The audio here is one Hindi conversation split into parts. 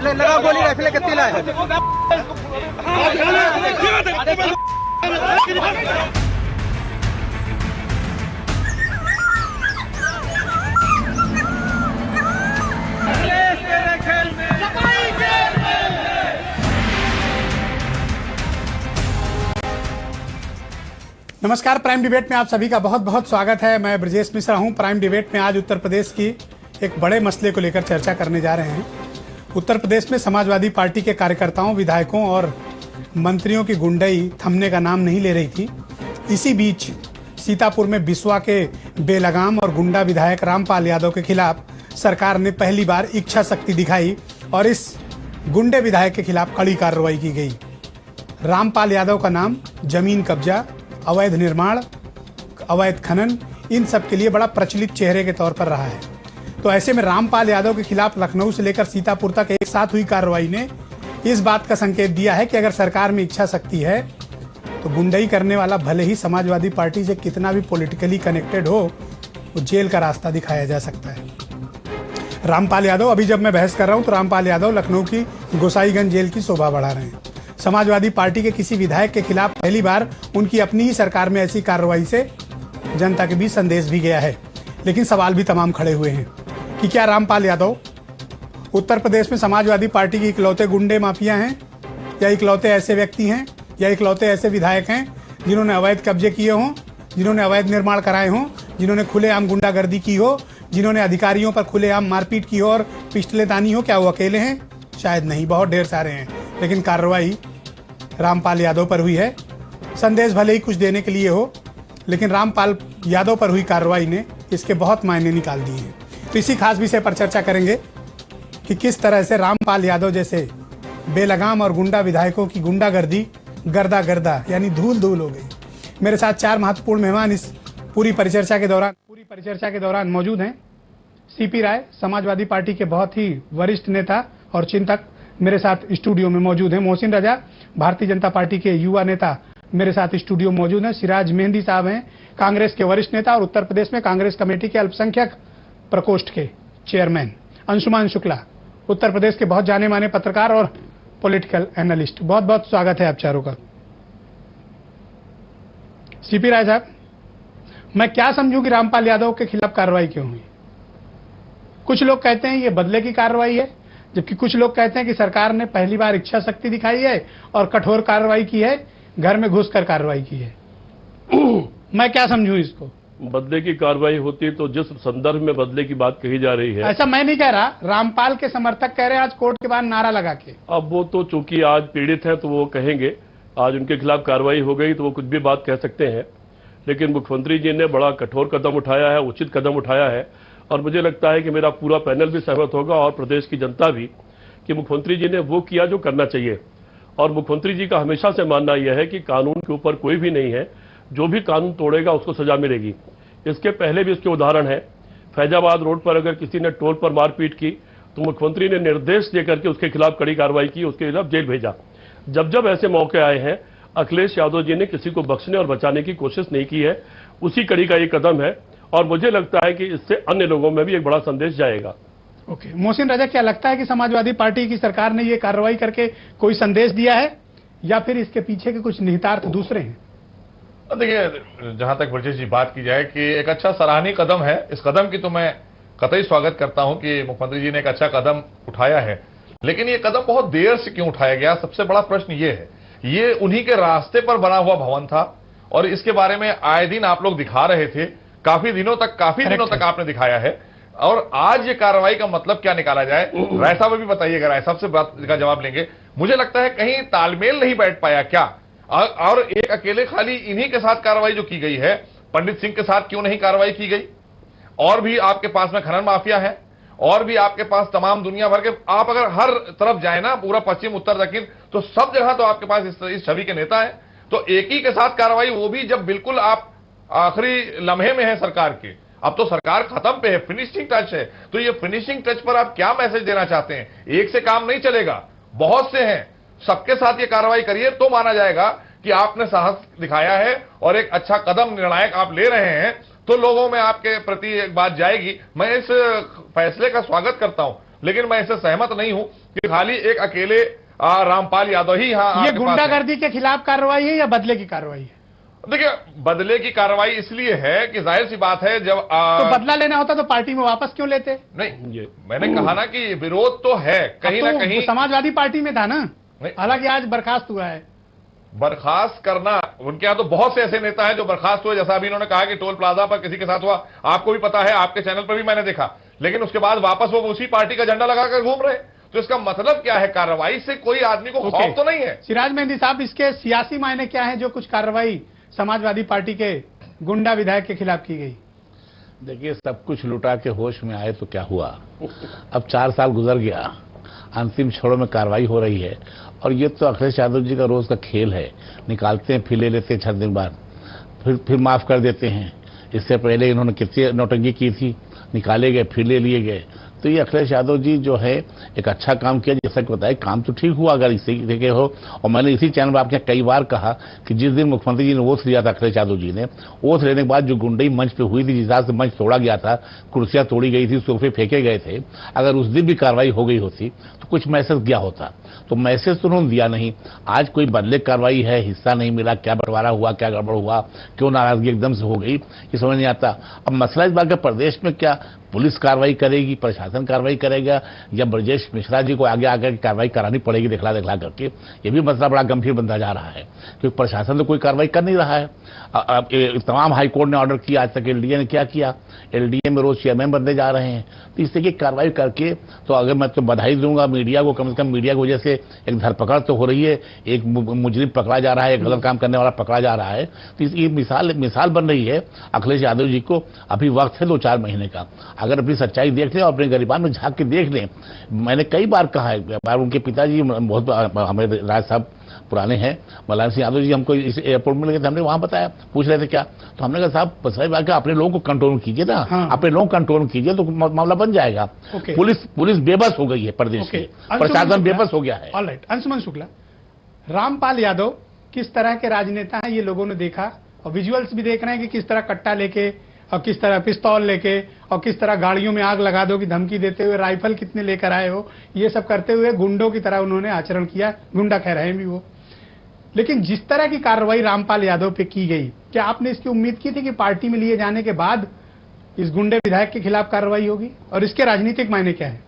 लगा गोली रखले कितनी लाए। नमस्कार, प्राइम डिबेट में आप सभी का बहुत बहुत स्वागत है। मैं ब्रजेश मिश्रा हूं। प्राइम डिबेट में आज उत्तर प्रदेश की एक बड़े मसले को लेकर चर्चा करने जा रहे हैं। उत्तर प्रदेश में समाजवादी पार्टी के कार्यकर्ताओं, विधायकों और मंत्रियों की गुंडई थमने का नाम नहीं ले रही थी। इसी बीच सीतापुर में बिस्वा के बेलगाम और गुंडा विधायक रामपाल यादव के खिलाफ सरकार ने पहली बार इच्छा शक्ति दिखाई और इस गुंडे विधायक के खिलाफ कड़ी कार्रवाई की गई। रामपाल यादव का नाम जमीन कब्जा, अवैध निर्माण, अवैध खनन, इन सब के लिए बड़ा प्रचलित चेहरे के तौर पर रहा है। तो ऐसे में रामपाल यादव के खिलाफ लखनऊ से लेकर सीतापुर तक एक साथ हुई कार्रवाई ने इस बात का संकेत दिया है कि अगर सरकार में इच्छा शक्ति है तो गुंडई करने वाला भले ही समाजवादी पार्टी से कितना भी पॉलिटिकली कनेक्टेड हो, वो जेल का रास्ता दिखाया जा सकता है। रामपाल यादव, अभी जब मैं बहस कर रहा हूं तो रामपाल यादव लखनऊ की गोसाईगंज जेल की शोभा बढ़ा रहे हैं। समाजवादी पार्टी के किसी विधायक के खिलाफ पहली बार उनकी अपनी ही सरकार में ऐसी कार्रवाई से जनता के बीच संदेश भी गया है। लेकिन सवाल भी तमाम खड़े हुए हैं कि क्या रामपाल यादव उत्तर प्रदेश में समाजवादी पार्टी के इकलौते गुंडे माफिया हैं, या इकलौते ऐसे व्यक्ति हैं, या इकलौते ऐसे विधायक हैं जिन्होंने अवैध कब्जे किए हों, जिन्होंने अवैध निर्माण कराए हों, जिन्होंने खुलेआम गुंडागर्दी की हो, जिन्होंने अधिकारियों पर खुलेआम मारपीट की हो और पिस्टलें तानी हो। क्या वो अकेले हैं? शायद नहीं, बहुत ढेर सारे हैं। लेकिन कार्रवाई रामपाल यादव पर हुई है। संदेश भले ही कुछ देने के लिए हो, लेकिन रामपाल यादव पर हुई कार्रवाई ने इसके बहुत मायने निकाल दिए हैं। तो इसी खास विषय पर चर्चा करेंगे कि किस तरह से रामपाल यादव जैसे बेलगाम और गुंडा विधायकों की गुंडागर्दी गर्दा गर्दा यानी धूल धूल हो गई। मेरे साथ चार महत्वपूर्ण मेहमान इस पूरी परिचर्चा के दौरान मौजूद हैं। सीपी राय, समाजवादी पार्टी के बहुत ही वरिष्ठ नेता और चिंतक, मेरे साथ स्टूडियो में मौजूद हैं। मोहसिन रजा, भारतीय जनता पार्टी के युवा नेता, मेरे साथ स्टूडियो में मौजूद हैं। सिराज मेहंदी साहब हैं, कांग्रेस के वरिष्ठ नेता और उत्तर प्रदेश में कांग्रेस कमेटी के अल्पसंख्यक प्रकोष्ठ के चेयरमैन। अंशुमान शुक्ला, उत्तर प्रदेश के बहुत जाने माने पत्रकार और पॉलिटिकल एनालिस्ट। बहुत बहुत स्वागत है आप चारों का। सीपी राय साहब, मैं क्या समझूं कि रामपाल यादव के खिलाफ कार्रवाई क्यों हुई? कुछ लोग कहते हैं ये बदले की कार्रवाई है, जबकि कुछ लोग कहते हैं कि सरकार ने पहली बार इच्छा शक्ति दिखाई है और कठोर कार्रवाई की है, घर में घुसकर कार्रवाई की है। मैं क्या समझूं इसको? बदले की कार्रवाई होती तो जिस संदर्भ में बदले की बात कही जा रही है, ऐसा मैं नहीं कह रहा, रामपाल के समर्थक कह रहे हैं आज कोर्ट के बाहर नारा लगा के। अब वो तो चूंकि आज पीड़ित है तो वो कहेंगे, आज उनके खिलाफ कार्रवाई हो गई तो वो कुछ भी बात कह सकते हैं। लेकिन मुख्यमंत्री जी ने बड़ा कठोर कदम उठाया है, उचित कदम उठाया है, और मुझे लगता है कि मेरा पूरा पैनल भी सहमत होगा और प्रदेश की जनता भी, कि मुख्यमंत्री जी ने वो किया जो करना चाहिए। और मुख्यमंत्री जी का हमेशा से मानना यह है कि कानून के ऊपर कोई भी नहीं है, जो भी कानून तोड़ेगा उसको सजा मिलेगी। इसके पहले भी इसके उदाहरण है। फैजाबाद रोड पर अगर किसी ने टोल पर मारपीट की तो मुख्यमंत्री ने निर्देश देकर के उसके खिलाफ कड़ी कार्रवाई की, उसके खिलाफ जेल भेजा। जब जब ऐसे मौके आए हैं, अखिलेश यादव जी ने किसी को बख्शने और बचाने की कोशिश नहीं की है। उसी कड़ी का ये कदम है और मुझे लगता है कि इससे अन्य लोगों में भी एक बड़ा संदेश जाएगा। ओके, मोहसिन रजा, क्या लगता है कि समाजवादी पार्टी की सरकार ने ये कार्रवाई करके कोई संदेश दिया है, या फिर इसके पीछे के कुछ निहितार्थ दूसरे हैं? देखिए, जहां तक ब्रजेश जी बात की जाए कि एक अच्छा सराहनीय कदम है, इस कदम की तो मैं कतई स्वागत करता हूं कि मुख्यमंत्री जी ने एक अच्छा कदम उठाया है। लेकिन ये कदम बहुत देर से क्यों उठाया गया, सबसे बड़ा प्रश्न ये है। ये उन्हीं के रास्ते पर बना हुआ भवन था और इसके बारे में आए दिन आप लोग दिखा रहे थे, काफी दिनों तक आपने दिखाया है। और आज ये कार्रवाई का मतलब क्या निकाला जाए, राय साहब भी बताइएगा। राय साहब से बात का जवाब लेंगे। मुझे लगता है कहीं तालमेल नहीं बैठ पाया क्या, और एक अकेले खाली इन्हीं के साथ कार्रवाई जो की गई है, पंडित सिंह के साथ क्यों नहीं कार्रवाई की गई? और भी आपके पास में खनन माफिया है, और भी आपके पास तमाम दुनिया भर के, आप अगर हर तरफ जाए ना, पूरा पश्चिम उत्तर दक्षिण, तो सब जगह तो आपके पास इस छवि के नेता है। तो एक ही के साथ कार्रवाई, वो भी जब बिल्कुल आप आखिरी लम्हे में है सरकार के। अब तो सरकार खत्म पे है, फिनिशिंग टच है। तो ये फिनिशिंग टच पर आप क्या मैसेज देना चाहते हैं? एक से काम नहीं चलेगा, बहुत से हैं, सबके साथ ये कार्रवाई करिए तो माना जाएगा कि आपने साहस दिखाया है और एक अच्छा कदम निर्णायक आप ले रहे हैं, तो लोगों में आपके प्रति एक बात जाएगी। मैं इस फैसले का स्वागत करता हूं। लेकिन मैं इससे सहमत नहीं हूं कि खाली एक अकेले रामपाल यादव ही ये गुंडागर्दी के खिलाफ कार्रवाई है या बदले की कार्रवाई है? देखिए, बदले की कार्रवाई इसलिए है कि जाहिर सी बात है, जब तो बदला लेना होता तो पार्टी में वापस क्यों लेते? नहीं, मैंने कहा ना कि विरोध तो है कहीं ना कहीं। समाजवादी पार्टी में था ना, हालांकि आज बर्खास्त हुआ है। बर्खास्त करना, उनके यहां तो बहुत से ऐसे नेता हैं जो बर्खास्त हुए, जैसा अभी इन्होंने कहा कि टोल प्लाजा पर किसी के साथ हुआ, आपको भी पता है, आपके चैनल पर भी मैंने देखा, लेकिन उसके बाद वापस वो उसी पार्टी का झंडा लगाकर घूम रहे। तो इसका मतलब क्या है? कार्रवाई से कोई आदमी को खौफ तो नहीं है। सिराज मेहंदी साहब, इसके सियासी मायने क्या है जो कुछ कार्रवाई समाजवादी पार्टी के गुंडा विधायक के खिलाफ की गई? देखिए, सब कुछ लुटा के होश में आए तो क्या हुआ। अब 4 साल गुजर गया, अंतिम क्षणों में कार्रवाई हो रही है, और ये तो अखिलेश यादव जी का रोज का खेल है। निकालते हैं, फिर ले लेते हैं 6 दिन बाद, फिर माफ कर देते हैं। इससे पहले इन्होंने कितनी नौटंकी की थी, निकाले गए, फिर ले लिए गए। तो ये अखिलेश यादव जी जो है एक अच्छा काम किया, जैसा कि बताया, काम तो ठीक हुआ अगर इसी तरीके हो। और मैंने इसी चैनल पर आपके कई बार कहा कि जिस दिन मुख्यमंत्री जी ने ओथ लिया था, अखिलेश यादव जी ने ओथ लेने के बाद जो गुंडई मंच पे हुई थी, जिस हिसाब से मंच तोड़ा गया था, कुर्सियां तोड़ी गई थी, सोफे फेंके गए थे, अगर उस दिन भी कार्रवाई हो गई होती तो कुछ मैसेज गया होता। तो मैसेज तो उन्होंने दिया नहीं। आज कोई बदले कार्रवाई है, हिस्सा नहीं मिला, क्या बंटवारा हुआ, क्या गड़बड़ हुआ, क्यों नाराजगी एकदम से हो गई, ये समझ नहीं आता। अब मसला इस बात का, प्रदेश में क्या पुलिस कार्रवाई करेगी, प्रशासन कार्रवाई करेगा, या ब्रजेश मिश्रा जी को आगे आकर कार्रवाई करानी पड़ेगी दिखला करके? ये भी मसला बड़ा गंभीर बनता जा रहा है, क्योंकि प्रशासन तो कोई कार्रवाई कर नहीं रहा है। तमाम हाईकोर्ट ने ऑर्डर किया, आज तक एलडीए ने क्या किया? एलडीए में रोज चेयरमैन बनते जा रहे हैं। तो इस तरह की कार्रवाई करके, तो अगर मैं तो बधाई दूंगा मीडिया को, कम से कम मीडिया की वजह से एक धरपकड़ तो हो रही है, एक मुजरिम पकड़ा जा रहा है, एक गलत काम करने वाला पकड़ा जा रहा है। तो ये मिसाल बन रही है अखिलेश यादव जी को। अभी वक्त है 2-4 महीने का, अगर अपनी सच्चाई देख लें और अपने गरीबान में झांक के देख लें। मैंने कई बार कहा है, उनके पिताजी बहुत हमारे राज साहब पुराने हैं, मुलायम सिंह यादव जी, हमको इस एयरपोर्ट में लगे थे, हमने वहां बताया, पूछ रहे थे क्या, तो हमने कहा साहब सही बात है, अपने लोगों को कंट्रोल कीजिए ना। हाँ। अपने लोगों को कंट्रोल कीजिए तो मामला बन जाएगा। पुलिस बेबस हो गई है, प्रदेश की प्रशासन बेबस हो गया है। ऑलराइट, अंशुमन शुक्ला, रामपाल यादव किस तरह के राजनेता हैं ये लोगों ने देखा, और विजुअल्स भी देख रहे हैं कि किस तरह कट्टा लेके और किस तरह पिस्तौल लेके और किस तरह गाड़ियों में आग लगा दो की धमकी देते हुए, राइफल कितने लेकर आए हो, ये सब करते हुए गुंडों की तरह उन्होंने आचरण किया। गुंडा कह रहे हैं भी वो। लेकिन जिस तरह की कार्रवाई रामपाल यादव पे की गई, क्या आपने इसकी उम्मीद की थी कि पार्टी में लिए जाने के बाद इस गुंडे विधायक के खिलाफ कार्रवाई होगी, और इसके राजनीतिक मायने क्या है?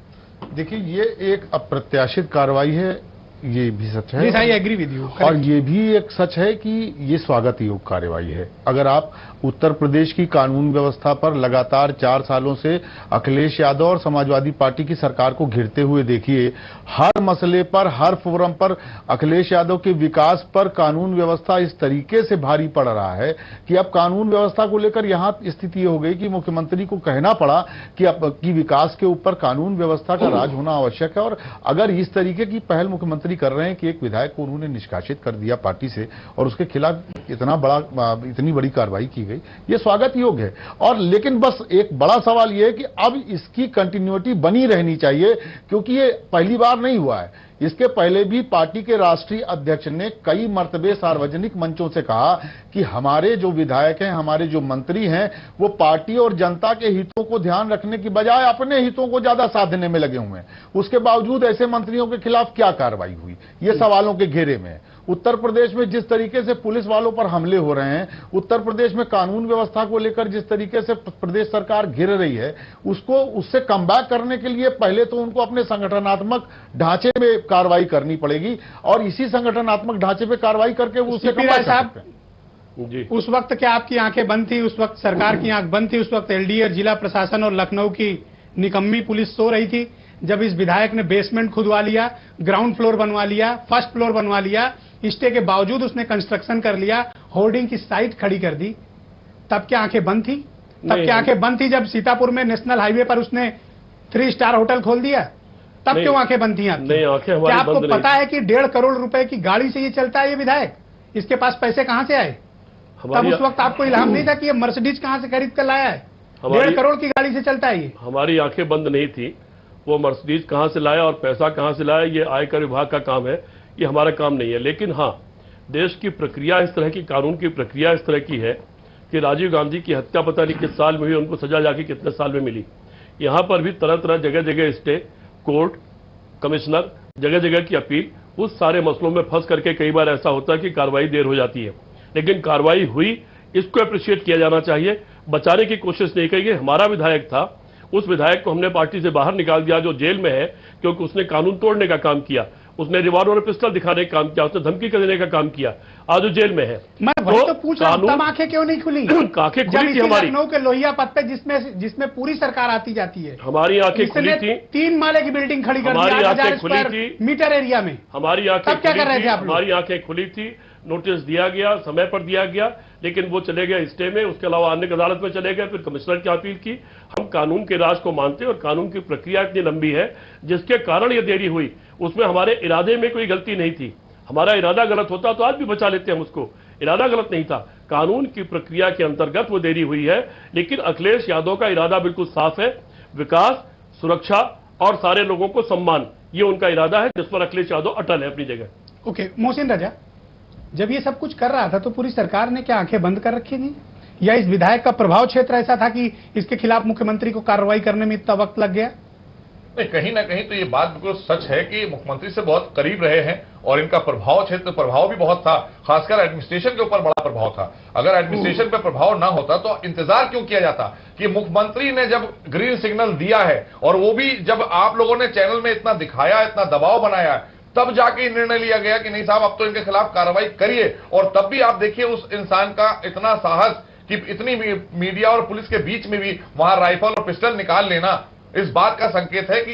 देखिए, ये एक अप्रत्याशित कार्रवाई है, ये भी सच है। I agree with you. और ये भी एक सच है कि ये स्वागत योग्य कार्रवाई है। अगर आप उत्तर प्रदेश की कानून व्यवस्था पर लगातार 4 सालों से अखिलेश यादव और समाजवादी पार्टी की सरकार को घिरते हुए देखिए, हर मसले पर, हर फोरम पर अखिलेश यादव के विकास पर कानून व्यवस्था इस तरीके से भारी पड़ रहा है कि अब कानून व्यवस्था को लेकर यहाँ स्थिति हो गई कि मुख्यमंत्री को कहना पड़ा कि विकास के ऊपर कानून व्यवस्था का राज होना आवश्यक है। और अगर इस तरीके की पहल मुख्यमंत्री कर रहे हैं कि एक विधायक को उन्होंने निष्कासित कर दिया पार्टी से और उसके खिलाफ इतनी बड़ी कार्रवाई की गई, ये स्वागत योग्य है। और लेकिन बस एक बड़ा सवाल ये है कि अब इसकी कंटिन्यूटी बनी रहनी चाहिए, क्योंकि ये पहली बार नहीं हुआ है। इसके पहले भी पार्टी के राष्ट्रीय अध्यक्ष ने कई मर्तबे सार्वजनिक मंचों से कहा कि हमारे जो विधायक हैं, हमारे जो मंत्री हैं, वो पार्टी और जनता के हितों को ध्यान रखने की बजाय अपने हितों को ज्यादा साधने में लगे हुए हैं। उसके बावजूद ऐसे मंत्रियों के खिलाफ क्या कार्रवाई हुई, ये सवालों के घेरे में है। उत्तर प्रदेश में जिस तरीके से पुलिस वालों पर हमले हो रहे हैं, उत्तर प्रदेश में कानून व्यवस्था को लेकर जिस तरीके से प्रदेश सरकार घिर रही है, उससे कमबैक करने के लिए पहले तो उनको अपने संगठनात्मक ढांचे में कार्रवाई करनी पड़ेगी, और इसी संगठनात्मक ढांचे पे कार्रवाई करके वो उससे कमबैक कर सकते हैं। जी। उस वक्त क्या आपकी आंखें बंद थी? उस वक्त सरकार की आंख बंद थी? उस वक्त एलडीए, जिला प्रशासन और लखनऊ की निकम्मी पुलिस सो रही थी जब इस विधायक ने बेसमेंट खुदवा लिया, ग्राउंड फ्लोर बनवा लिया, फर्स्ट फ्लोर बनवा लिया, स्टे के बावजूद उसने कंस्ट्रक्शन कर लिया, होर्डिंग की साइट खड़ी कर दी? तब क्या आंखें बंद थी? तब क्या आंखें बंद थी जब सीतापुर में नेशनल हाईवे पर उसने 3 स्टार होटल खोल दिया? तब क्यों आंखें बंद थी आपकी? नहीं, आंखें हमारी क्या आपको बंद पता है कि 1.5 करोड़ रुपए की गाड़ी से ये चलता है ये विधायक? इसके पास पैसे कहां से आए? तब उस वक्त आपको इल्हाम नहीं था कि ये मर्सिडीज कहां से खरीद कर लाया है? 1.5 करोड़ की गाड़ी से चलता है ये। हमारी आंखें बंद नहीं थी। वो मर्सिडीज कहां से लाया और पैसा कहां से लाया, ये आयकर विभाग का काम है, ये हमारा काम नहीं है। लेकिन हाँ, देश की प्रक्रिया इस तरह की, कानून की प्रक्रिया इस तरह की है कि राजीव गांधी की हत्या पता नहीं किस साल में हुई, उनको सजा जाके कितने साल में मिली। यहाँ पर भी तरह तरह जगह जगह स्टे कोर्ट, कमिश्नर, जगह जगह की अपील, उस सारे मसलों में फंस करके कई बार ऐसा होता है कि कार्रवाई देर हो जाती है। लेकिन कार्रवाई हुई, इसको अप्रिशिएट किया जाना चाहिए। बचाने की कोशिश नहीं की। हमारा विधायक था, उस विधायक को हमने पार्टी से बाहर निकाल दिया जो जेल में है, क्योंकि उसने कानून तोड़ने का काम किया, उसने रिवॉल्वर और पिस्टल दिखाने का काम किया, उसने धमकी देने का काम किया, आज वो जेल में है। मैं वही तो पूछ रहा हूं, तब आंखें क्यों नहीं खुली? आंखें खुली थी हमारी। लखनऊ के लोहिया पथ पे जिसमें पूरी सरकार आती जाती है, हमारी आंखें खुली थी। 3 माले की बिल्डिंग खड़ी कर दी, हमारी 8,000 आंखें खुली स्क्वायर थी मीटर एरिया में। हमारी आंखें क्या कर रहे थे आप लोग? हमारी आंखें खुली थी, नोटिस दिया गया, समय पर दिया गया, लेकिन वो चले गए स्टे में। उसके अलावा अन्य अदालत में चले गए, फिर कमिश्नर की अपील की। हम कानून के राज को मानते हैं और कानून की प्रक्रिया इतनी लंबी है जिसके कारण ये देरी हुई। उसमें हमारे इरादे में कोई गलती नहीं थी। हमारा इरादा गलत होता तो आज भी बचा लेते हम उसको। इरादा गलत नहीं था, कानून की प्रक्रिया के अंतर्गत वो देरी हुई है। लेकिन अखिलेश यादव का इरादा बिल्कुल साफ है, विकास, सुरक्षा और सारे लोगों को सम्मान, ये उनका इरादा है जिस पर अखिलेश यादव अटल है अपनी जगह। ओके, मोहसिन रजा, जब ये सब कुछ कर रहा था तो पूरी सरकार ने क्या आंखें बंद कर रखी थी, या इस विधायक का प्रभाव क्षेत्र ऐसा था कि इसके खिलाफ मुख्यमंत्री को कार्रवाई करने में इतना वक्त लग गया? नहीं, कहीं ना कहीं तो ये बात बिल्कुल सच है कि मुख्यमंत्री से बहुत करीब रहे हैं और इनका प्रभाव क्षेत्र प्रभाव भी बहुत था, खासकर एडमिनिस्ट्रेशन के ऊपर बड़ा प्रभाव था। अगर एडमिनिस्ट्रेशन पे प्रभाव ना होता तो इंतजार क्यों किया जाता कि मुख्यमंत्री ने जब ग्रीन सिग्नल दिया है, और वो भी जब आप लोगों ने चैनल में इतना दिखाया, इतना दबाव बनाया, तब जाके निर्णय लिया गया कि नहीं साहब अब तो इनके खिलाफ कार्रवाई करिए। और तब भी आप देखिए उस इंसान का इतना साहस कि इतनी मीडिया और पुलिस के बीच में भी वहां राइफल और पिस्टल निकाल लेना, इस बात का संकेत है कि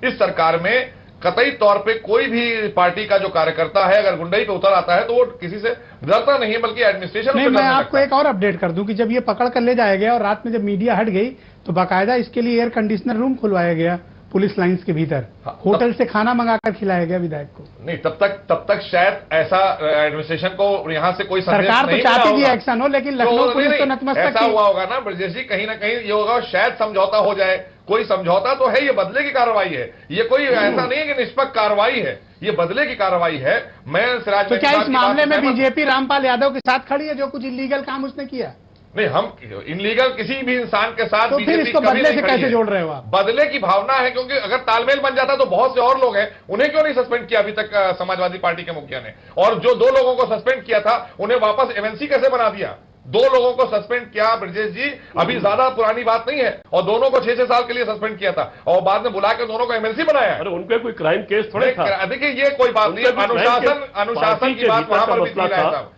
इस सरकार में कतई तौर पे कोई भी पार्टी का जो कार्यकर्ता है अगर गुंडई पे उतर आता है तो वो किसी से डरता नहीं है, बल्कि एडमिनिस्ट्रेशन। नहीं, मैं आपको एक और अपडेट कर दूं कि जब ये पकड़ कर ले जाया गया और रात में जब मीडिया हट गई तो बाकायदा इसके लिए एयर कंडीशनर रूम खुलवाया गया पुलिस लाइंस के भीतर। होटल से खाना मंगाकर खिलाया गया विधायक को। नहीं, तब तक शायद ऐसा एडमिनिस्ट्रेशन को यहाँ से कोई संदेश सरकार तो नहीं चाहती मिला थी एक्शन हो, लेकिन लखनऊ पुलिस तो नतमस्तक ऐसा हुआ होगा ना ब्रजेश जी, कहीं ना कहीं ये होगा शायद समझौता हो जाए। कोई समझौता तो है, ये बदले की कार्रवाई है, ये कोई ऐसा नहीं है कि निष्पक्ष कार्रवाई है, ये बदले की कार्रवाई है। मैं सिराज तो क्या इस मामले में बीजेपी रामपाल यादव के साथ खड़ी है जो कुछ इलीगल काम उसने किया? नहीं, हम इनलीगल किसी भी इंसान के साथ तो फिर इसको बदले से कैसे जोड़ रहे हो आप? बदले की भावना है, क्योंकि अगर तालमेल बन जाता तो बहुत से और लोग हैं, उन्हें क्यों नहीं सस्पेंड किया अभी तक समाजवादी पार्टी के मुखिया ने? और जो 2 लोगों को सस्पेंड किया था उन्हें वापस एमएनसी कैसे बना दिया? 2 लोगोों को सस्पेंड किया ब्रजेश जी, अभी ज्यादा पुरानी बात नहीं है, और दोनों को 6-6 साल के लिए सस्पेंड किया था और बाद में बुला के दोनों को एमएलसी बनाया। अरे उनका कोई क्राइम केस थोड़े था। देखिए ये कोई बात नहीं, अनुशासन की बात वहां पर भी थी साहब।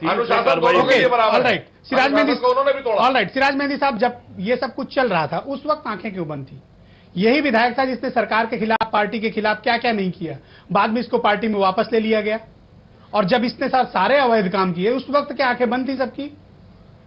अनुशासन दोनों के लिए बराबर है। सिराज मेहंदी उन्होंने भी तोड़ा। ऑलराइट, सिराज मेहंदी साहब, जब ये सब कुछ चल रहा था उस वक्त आंखें क्यों बंद थी? यही विधायक था जिसने सरकार के खिलाफ, पार्टी के खिलाफ क्या क्या नहीं किया। बाद में इसको पार्टी में वापस ले लिया गया, और जब इसने सारे अवैध काम किए उस वक्त क्या आंखें बंद थी सबकी?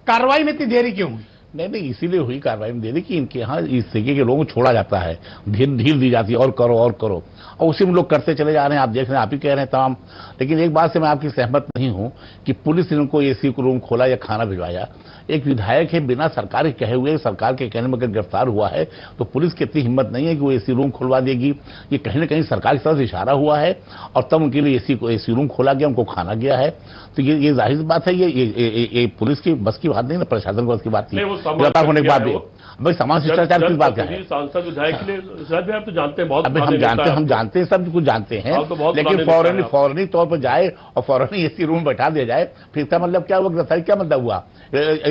कार्रवाई में इतनी देरी क्यों हुई? नहीं, इसीलिए हुई कार्रवाई में देरी कि इनके यहाँ इस तरीके के लोगों को छोड़ा जाता है, ढील दी जाती है, और करो और उसी में लोग करते चले जा रहे हैं। आप देख रहे हैं, आप ही कह रहे हैं तमाम। लेकिन एक बात से मैं आपकी सहमत नहीं हूं कि पुलिस ने उनको एसी रूम खोला या खाना भिजवाया। एक विधायक है, बिना सरकार के कहे हुए, सरकार के कहने में अगर गिरफ्तार हुआ है तो पुलिस की इतनी हिम्मत नहीं है कि वो एसी रूम खुलवा देगी। ये कहीं ना कहीं सरकार की तरफ से इशारा हुआ है और तब उनके लिए एसी रूम खोला गया, उनको खाना गया है। तो ये जाहिर बात है, ये पुलिस की बस की बात नहीं ना, प्रशासन की बस की बात थी। गिरफ्तार होने के बाद भी भाई समाज शिष्टाचार की बात है। सांसद विधायक के लिए आप तो जानते हैं, बहुत हम जानते हैं, सब कुछ जानते हैं, लेकिन फौरनी तौर पर जाए और फौरनी एसी रूम बैठा दिया जाए, फिर इसका मतलब क्या हुआ? क्या मतलब हुआ?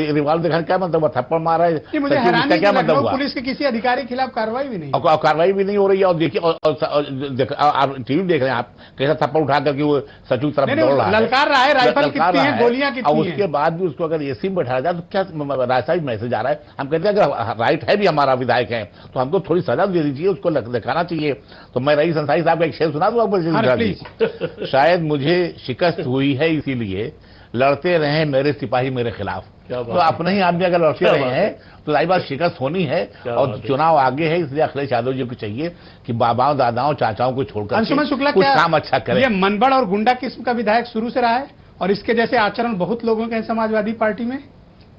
रिवाल्वर दिखाने क्या मतलब हुआ? थप्पड़ मारा है, मुझे हैरानी क्या मतलब हुआ? पुलिस के किसी अधिकारी के खिलाफ कार्रवाई भी नहीं, और कार्रवाई भी नहीं हो रही है। और देखिए, आप टीवी देख रहे हैं, आप कैसा थप्पड़ उठा करके वो सचिव तरफ दौड़ रहा है, ललकार रहा है, राइफल कितनी है, गोलियां कितनी हैं। उसके बाद भी उसको अगर एसी में बैठाया जाए तो क्या रास्ता मैसेज आ रहा है? हम कहते हैं अगर राइट है भी हमारा विधायक है तो हमको थोड़ी सजा दे दीजिए, उसको दिखाना चाहिए। तो मैं रईस अंसारी साहब का एक शेर सुना दूं, शायद मुझे शिकस्त हुई है इसीलिए लड़ते रहे मेरे सिपाही मेरे खिलाफ। तो अपने ही आदमी अगर लड़ते रहे हैं तो जाहिर बात शिकस्त होनी है, और चुनाव आगे है, इसलिए अखिलेश यादव जी को चाहिए कि बाबाओं, दादाओं, चाचाओं को छोड़कर अंशुमन शुक्ला कुछ काम अच्छा करे। ये मनबड़ और गुंडा किस्म का विधायक शुरू से रहा है और इसके जैसे आचरण बहुत लोगों के हैं समाजवादी पार्टी में।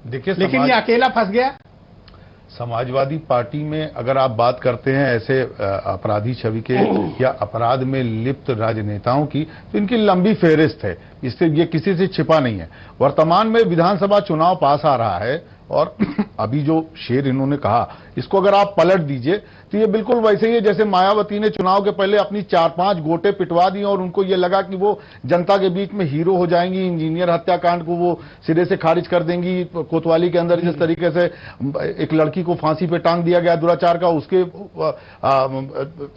देखिए, लेकिन ये अकेला फंस गया। समाजवादी पार्टी में अगर आप बात करते हैं ऐसे अपराधी छवि के या अपराध में लिप्त राजनेताओं की, तो इनकी लंबी फेहरिस्त है, इससे ये किसी से छिपा नहीं है। वर्तमान में विधानसभा चुनाव पास आ रहा है और अभी जो शेर इन्होंने कहा, इसको अगर आप पलट दीजिए तो ये बिल्कुल वैसे ही है जैसे मायावती ने चुनाव के पहले अपनी 4-5 गोटे पिटवा दी और उनको ये लगा कि वो जनता के बीच में हीरो हो जाएंगी, इंजीनियर हत्याकांड को वो सिरे से खारिज कर देंगी। कोतवाली के अंदर जिस तरीके से एक लड़की को फांसी पे टांग दिया गया दुराचार का, उसके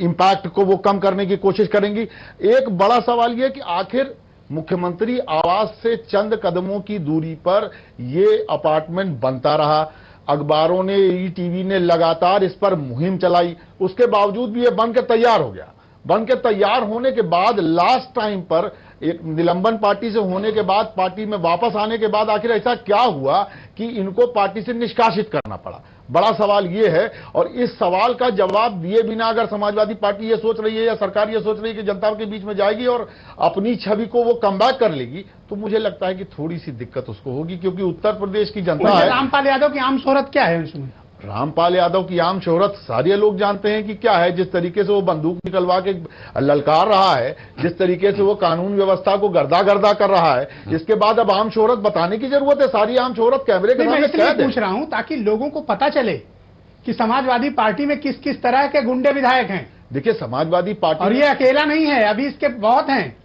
इम्पैक्ट को वो कम करने की कोशिश करेंगी। एक बड़ा सवाल यह कि आखिर मुख्यमंत्री आवास से चंद कदमों की दूरी पर ये अपार्टमेंट बनता रहा, अखबारों ने, ईटीवी ने लगातार इस पर मुहिम चलाई, उसके बावजूद भी ये बन के तैयार हो गया। बन के तैयार होने के बाद लास्ट टाइम पर एक निलंबन पार्टी से होने के बाद, पार्टी में वापस आने के बाद आखिर ऐसा क्या हुआ कि इनको पार्टी से निष्कासित करना पड़ा? बड़ा सवाल ये है। और इस सवाल का जवाब दिए बिना अगर समाजवादी पार्टी ये सोच रही है या सरकार ये सोच रही है कि जनता के बीच में जाएगी और अपनी छवि को वो कमबैक कर लेगी, तो मुझे लगता है कि थोड़ी सी दिक्कत उसको होगी, क्योंकि उत्तर प्रदेश की जनता है। रामपाल यादव की आम शोहरत क्या है उसमें? रामपाल यादव की आम शोहरत सारे लोग जानते हैं कि क्या है। जिस तरीके से वो बंदूक निकलवा के ललकार रहा है, जिस तरीके से वो कानून व्यवस्था को गर्दा गर्दा कर रहा है, इसके बाद अब आम शोहरत बताने की जरूरत है। सारी आम शोहरत कैमरे के सामने कह दे। पूछ रहा हूं ताकि लोगों को पता चले कि समाजवादी पार्टी में किस किस तरह के गुंडे विधायक हैं। देखिए, समाजवादी पार्टी और ये अकेला नहीं है, अभी इसके बहुत हैं।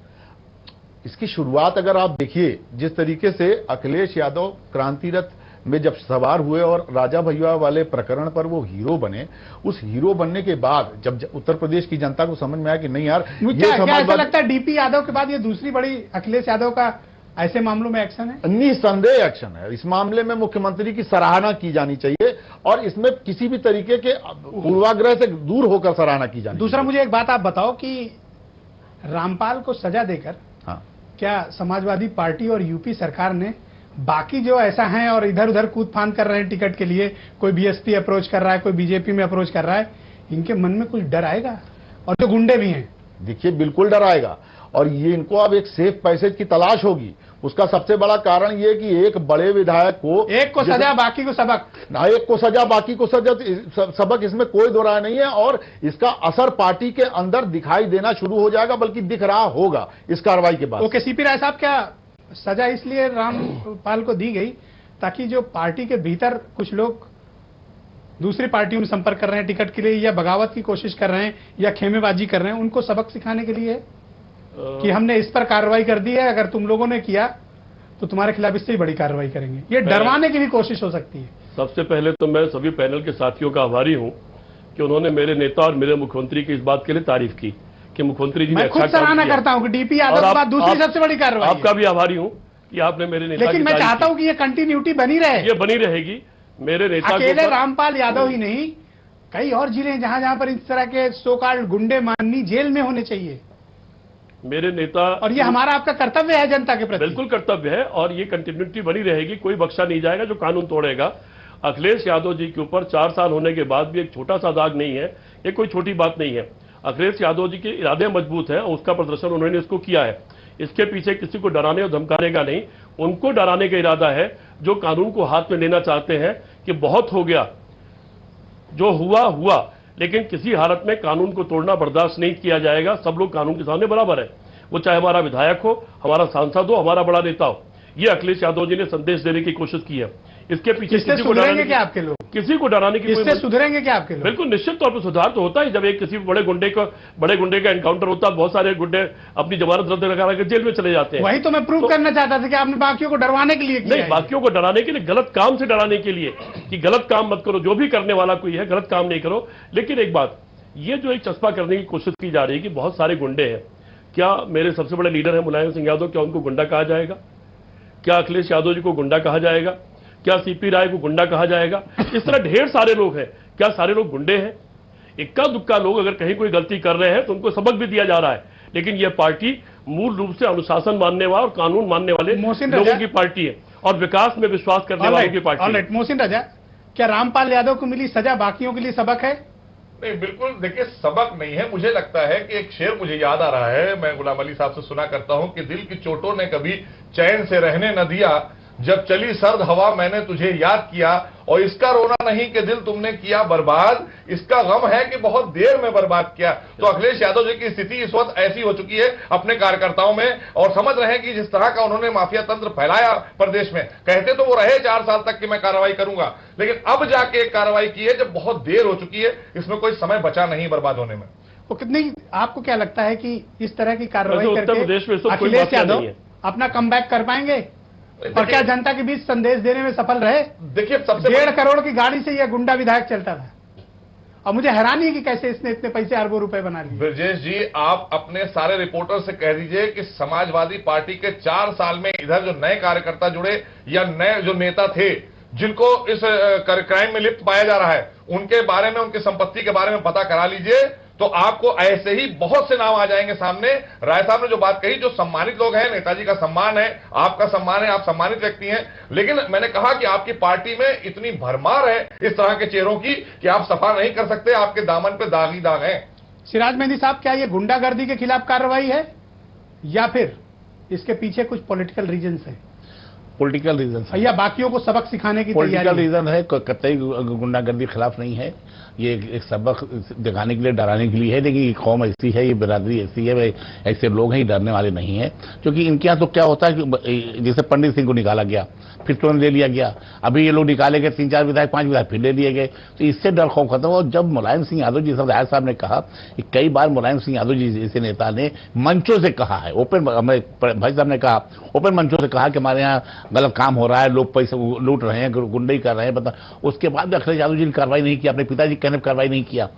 इसकी शुरुआत अगर आप देखिए, जिस तरीके से अखिलेश यादव क्रांति रथ में जब सवार हुए और राजा भैया वाले प्रकरण पर वो हीरो बने, उस हीरो बनने के बाद जब उत्तर प्रदेश की जनता को समझ में आया कि नहीं यार, क्या ऐसा लगता है डीपी यादव के बाद ये दूसरी बड़ी अखिलेश यादव का ऐसे मामलों में एक्शन है? निसंदेह एक्शन है। इस मामले में मुख्यमंत्री की सराहना की जानी चाहिए और इसमें किसी भी तरीके के पूर्वाग्रह से दूर होकर सराहना की जानी। दूसरा, मुझे एक बात आप बताओ कि रामपाल को सजा देकर क्या समाजवादी पार्टी और यूपी सरकार ने बाकी जो ऐसा है और इधर उधर कूद फांद कर रहे हैं टिकट के लिए, कोई बीएसपी अप्रोच कर रहा है, कोई बीजेपी में अप्रोच कर रहा है, इनके मन में कुछ डर आएगा? और जो गुंडे भी हैं, देखिए, बिल्कुल डर आएगा और ये इनको अब एक सेफ पैसेज की तलाश होगी। उसका सबसे बड़ा कारण ये कि एक बड़े विधायक को, एक को सजा बाकी को सबक, ना, एक को सजा बाकी को सजा सबक, इसमें कोई दो राय नहीं है। और इसका असर पार्टी के अंदर दिखाई देना शुरू हो जाएगा, बल्कि दिख रहा होगा इस कार्रवाई के बाद। ओके, सीपी राय साहब, क्या सजा इसलिए रामपाल को दी गई ताकि जो पार्टी के भीतर कुछ लोग दूसरी पार्टियों में संपर्क कर रहे हैं टिकट के लिए, या बगावत की कोशिश कर रहे हैं, या खेमेबाजी कर रहे हैं, उनको सबक सिखाने के लिए कि हमने इस पर कार्रवाई कर दी है, अगर तुम लोगों ने किया तो तुम्हारे खिलाफ इससे ही बड़ी कार्रवाई करेंगे? ये डरवाने की भी कोशिश हो सकती है। सबसे पहले तो मैं सभी पैनल के साथियों का आभारी हूं कि उन्होंने मेरे नेता और मेरे मुख्यमंत्री की इस बात के लिए तारीफ की कि मुख्यमंत्री जी ने अच्छा काम किया। मैं खुद सराहना करता हूं कि डीपी यादव के बाद दूसरी सबसे बड़ी कार्रवाई। आपका भी आभारी हूं कि आपने मेरे नेता, लेकिन मैं चाहता हूं कि ये कंटिन्यूटी बनी रहे। ये बनी रहेगी। मेरे नेता अकेले रामपाल यादव ही नहीं, कई और जिले हैं जहां जहां पर इस तरह के सो कॉल्ड गुंडे माननी जेल में होने चाहिए। मेरे नेता, और ये हमारा आपका कर्तव्य है जनता के प्रति। बिल्कुल कर्तव्य है और ये कंटिन्यूटी बनी रहेगी। कोई बख्शा नहीं जाएगा जो कानून तोड़ेगा। अखिलेश यादव जी के ऊपर 4 साल होने के बाद भी एक छोटा सा दाग नहीं है, ये कोई छोटी बात नहीं है। अखिलेश यादव जी के इरादे मजबूत हैं और उसका प्रदर्शन उन्होंने इसको किया है। इसके पीछे किसी को डराने और धमकाने का नहीं, उनको डराने का इरादा है जो कानून को हाथ में लेना चाहते हैं कि बहुत हो गया, जो हुआ हुआ, लेकिन किसी हालत में कानून को तोड़ना बर्दाश्त नहीं किया जाएगा। सब लोग कानून के सामने बराबर है, वो चाहे हमारा विधायक हो, हमारा सांसद हो, हमारा बड़ा नेता हो। ये अखिलेश यादव जी ने संदेश देने की कोशिश की है। इसके पीछे किसी को डराने क्या आपके लोग, किसी को डराने की इससे सुधरेंगे क्या आपके लोग? बिल्कुल, निश्चित तौर पर सुधार तो होता है। जब एक किसी बड़े गुंडे का एनकाउंटर होता है, बहुत सारे गुंडे अपनी जमानत रद्द लगा के जेल में चले जाते हैं। वही तो मैं प्रूव करना चाहता था कि आपने बाकियों को डरवाने के लिए किया। नहीं, बाकियों को डराने के लिए, गलत काम से डराने के लिए कि गलत काम मत करो। जो भी करने वाला कोई है, गलत काम नहीं करो। लेकिन एक बात, ये जो एक चस्पा करने की कोशिश की जा रही है कि बहुत सारे गुंडे हैं, क्या मेरे सबसे बड़े लीडर हैं मुलायम सिंह यादव, क्या उनको गुंडा कहा जाएगा? क्या अखिलेश यादव जी को गुंडा कहा जाएगा? क्या सीपी राय को गुंडा कहा जाएगा? इस तरह ढेर सारे लोग हैं। क्या सारे लोग गुंडे हैं? इक्का दुक्का लोग अगर कहीं कोई गलती कर रहे हैं तो उनको सबक भी दिया जा रहा है। लेकिन यह पार्टी मूल रूप से अनुशासन मानने वाले और कानून मानने वाले लोगों की पार्टी है और विकास में विश्वास करने वालों की पार्टी है। मोहसिन रजा, क्या रामपाल यादव को मिली सजा बाकियों के लिए सबक है? नहीं, बिल्कुल, देखिए, सबक नहीं है। मुझे लगता है कि एक शेर मुझे याद आ रहा है, मैं गुलाम अली साहब से सुना करता हूं कि दिल की चोटों ने कभी चैन से रहने न दिया, जब चली सर्द हवा मैंने तुझे याद किया, और इसका रोना नहीं कि दिल तुमने किया बर्बाद, इसका गम है कि बहुत देर में बर्बाद किया। तो अखिलेश यादव जी की स्थिति इस वक्त ऐसी हो चुकी है अपने कार्यकर्ताओं में, और समझ रहे हैं कि जिस तरह का उन्होंने माफिया तंत्र फैलाया प्रदेश में, कहते तो वो रहे 4 साल तक कि मैं कार्रवाई करूंगा, लेकिन अब जाके एक कार्रवाई की है जब बहुत देर हो चुकी है, इसमें कोई समय बचा नहीं बर्बाद होने में। वो कितनी, आपको क्या लगता है कि इस तरह की कार्रवाई उत्तर करके प्रदेश में सब कोई अखिलेश माफिया यादव नहीं है। अपना कमबैक कर पाएंगे? और क्या जनता के बीच संदेश देने में सफल रहे? देखिए, सबसे 1.5 करोड़ की गाड़ी से यह गुंडा विधायक चलता था, और मुझे हैरानी है कि कैसे इसने इतने पैसे, अरबों रुपए बना लिए। ब्रजेश जी, आप अपने सारे रिपोर्टर से कह दीजिए कि समाजवादी पार्टी के 4 साल में इधर जो नए कार्यकर्ता जुड़े या नए जो नेता थे जिनको इस क्राइम में लिप्त पाया जा रहा है, उनके बारे में, उनकी संपत्ति के बारे में पता करा लीजिए, तो आपको ऐसे ही बहुत से नाम आ जाएंगे सामने। राय साहब ने जो बात कही, जो सम्मानित लोग हैं, नेताजी का सम्मान है, आपका सम्मान है, आप सम्मानित व्यक्ति हैं, लेकिन मैंने कहा कि आपकी पार्टी में इतनी भरमार है इस तरह के चेहरों की कि आप सफा नहीं कर सकते, आपके दामन पे दाग ही दाग है। सिराज मेहंदी साहब, क्या ये गुंडागर्दी के खिलाफ कार्रवाई है या फिर इसके पीछे कुछ पॉलिटिकल रीजंस है? पॉलिटिकल रीजन या बाकियों को सबक सिखाने की पॉलिटिकल तैयारी है? रीजन है, कतई गुंडागर्दी के खिलाफ नहीं है, ये एक सबक दिखाने के लिए, डराने के लिए है। लेकिन ये कौम ऐसी है, ये बिरादरी ऐसी है, वे ऐसे लोग हैं, डरने वाले नहीं है। क्योंकि इनके यहाँ तो क्या होता है कि जैसे पंडित सिंह को निकाला गया, फिर तुरंत ले लिया गया, अभी ये लोग निकाले गए 3-4 विधायक, 5 विधायक फिर ले लिए गए, तो इससे डर खौफ खत्म। और जब मुलायम सिंह यादव जी, राय साहब ने कहा कि कई बार मुलायम सिंह यादव जी जैसे नेता ने मंचों से कहा है, ओपन, भाई साहब ने कहा ओपन मंचों से कहा कि हमारे यहाँ गलत काम हो रहा है, लोग पैसे लूट रहे हैं, गुंडई कर रहे हैं, पता, उसके बाद भी अखिलेश यादव जी ने कार्रवाई नहीं की, अपने पिताजी कहने पर कार्रवाई नहीं किया।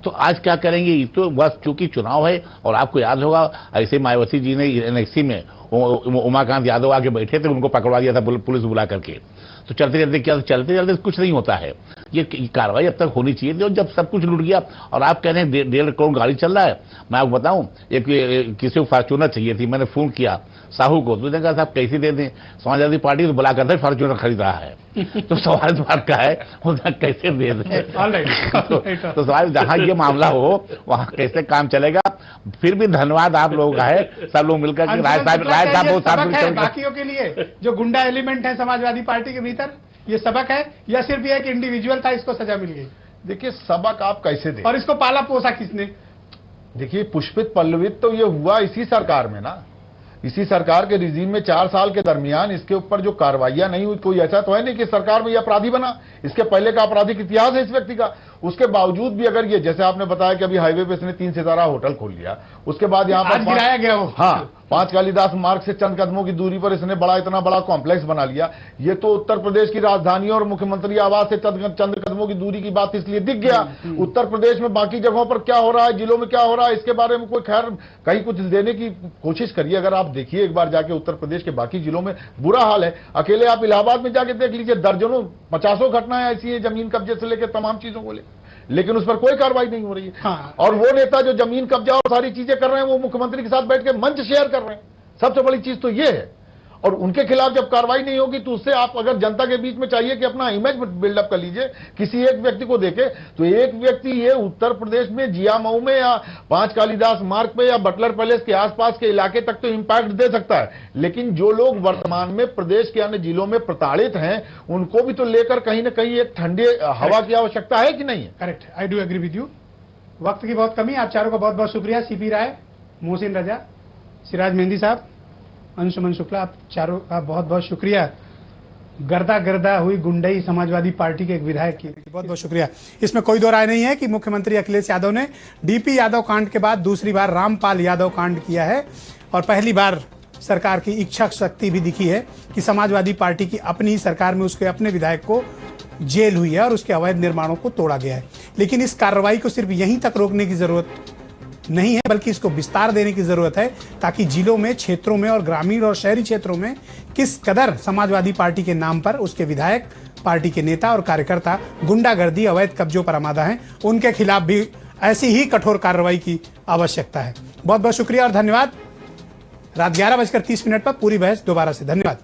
तो आज क्या करेंगे? तो बस चूंकि चुनाव है, और आपको याद होगा ऐसे मायावती जी ने एनएक्सी में उमाकांत यादव आके बैठे थे, उनको पकड़वा दिया था पुलिस बुला करके। तो चलते चलते क्या, चलते चलते कुछ नहीं होता है। ये कार्रवाई अब तक होनी चाहिए थी, और जब सब कुछ लूट गया और आप कह रहे हैं 1.5 करोड़ गाड़ी चल रहा है। मैं आपको बताऊं, एक किसी को फॉर्च्यूनर चाहिए थी, मैंने फोन किया साहू को, तो उसने कहा साहब कैसे दे दें, समाजवादी पार्टी तो बुला कर फॉर्च्यूनर खरीद रहा है। तो सवाल इस बात का है कैसे दे दें। तो सवाल जहां ये मामला हो वहां कैसे काम चलेगा। फिर भी धन्यवाद आप लोगों का है, सब लोग मिलकर के राय साहब बहुत बाकियों के लिए जो गुंडा एलिमेंट है समाजवादी पार्टी के भीतर, ये सबक है या सिर्फ ये एक इंडिविजुअल था, इसको सजा मिल गई? देखिए, सबक आप कैसे दें, और इसको पाला पोसा किसने? देखिए, पुष्पित पल्लवित तो ये हुआ इसी सरकार में ना, इसी सरकार के रिजीम में 4 साल के दरमियान इसके ऊपर जो कार्रवाइयां नहीं हुई, कोई ऐसा तो है नहीं कि सरकार में ये अपराधी बना, इसके पहले का आपराधिक इतिहास है इस व्यक्ति का। उसके बावजूद भी अगर ये, जैसे आपने बताया कि अभी हाईवे पे इसने 3 सितारा होटल खोल लिया, उसके बाद यहाँ पर गिराया गया वो, हाँ, 5 कालिदास मार्ग से चंद कदमों की दूरी पर इसने इतना बड़ा कॉम्प्लेक्स बना लिया। ये तो उत्तर प्रदेश की राजधानी और मुख्यमंत्री आवास से चंद कदमों की दूरी की बात इसलिए दिख गया। उत्तर प्रदेश में बाकी जगहों पर क्या हो रहा है, जिलों में क्या हो रहा है, इसके बारे में कोई खैर कहीं कुछ देने की कोशिश करिए। अगर आप देखिए एक बार जाके उत्तर प्रदेश के बाकी जिलों में बुरा हाल है। अकेले आप इलाहाबाद में जाके देख लीजिए, दर्जनों 50 घटनाएं ऐसी है, जमीन कब्जे से लेकर तमाम चीजों को लेकिन उस पर कोई कार्रवाई नहीं हो रही है। हाँ। और वो नेता जो जमीन कब्जा और सारी चीजें कर रहे हैं, वो मुख्यमंत्री के साथ बैठ के मंच शेयर कर रहे हैं। सबसे बड़ी चीज तो ये है। और उनके खिलाफ जब कार्रवाई नहीं होगी तो उससे आप अगर जनता के बीच में चाहिए कि अपना इमेज बिल्डअप कर लीजिए किसी एक व्यक्ति को देके, तो एक व्यक्ति ये उत्तर प्रदेश में जिया मऊ में या 5 कालिदास मार्ग पे या बटलर पैलेस के आसपास के इलाके तक तो इंपैक्ट दे सकता है, लेकिन जो लोग वर्तमान में प्रदेश के अन्य जिलों में प्रताड़ित हैं उनको भी तो लेकर कहीं ना कहीं एक ठंडे हवा की आवश्यकता है कि नहीं है? Correct, I do agree with you. वक्त की बहुत कमी, आप चारों का बहुत बहुत शुक्रिया। सीपी राय, मोहसिन रजा, सिराज मेहंदी साहब, अंशुमन शुक्ला, आप चारों का बहुत बहुत शुक्रिया। गर्दा हुई गुंडई समाजवादी पार्टी के एक विधायक की बहुत बहुत शुक्रिया। इसमें कोई दो राय नहीं है कि मुख्यमंत्री अखिलेश यादव ने डीपी यादव कांड के बाद दूसरी बार रामपाल यादव कांड किया है, और पहली बार सरकार की इच्छा शक्ति भी दिखी है कि समाजवादी पार्टी की अपनी ही सरकार में उसके अपने विधायक को जेल हुई है और उसके अवैध निर्माणों को तोड़ा गया है। लेकिन इस कार्रवाई को सिर्फ यहीं तक रोकने की जरूरत नहीं है, बल्कि इसको विस्तार देने की जरूरत है, ताकि जिलों में, क्षेत्रों में और ग्रामीण और शहरी क्षेत्रों में किस कदर समाजवादी पार्टी के नाम पर उसके विधायक, पार्टी के नेता और कार्यकर्ता गुंडागर्दी, अवैध कब्जों पर आमादा हैं, उनके खिलाफ भी ऐसी ही कठोर कार्रवाई की आवश्यकता है। बहुत बहुत शुक्रिया और धन्यवाद। रात 11:30 पर पूरी बहस दोबारा से। धन्यवाद।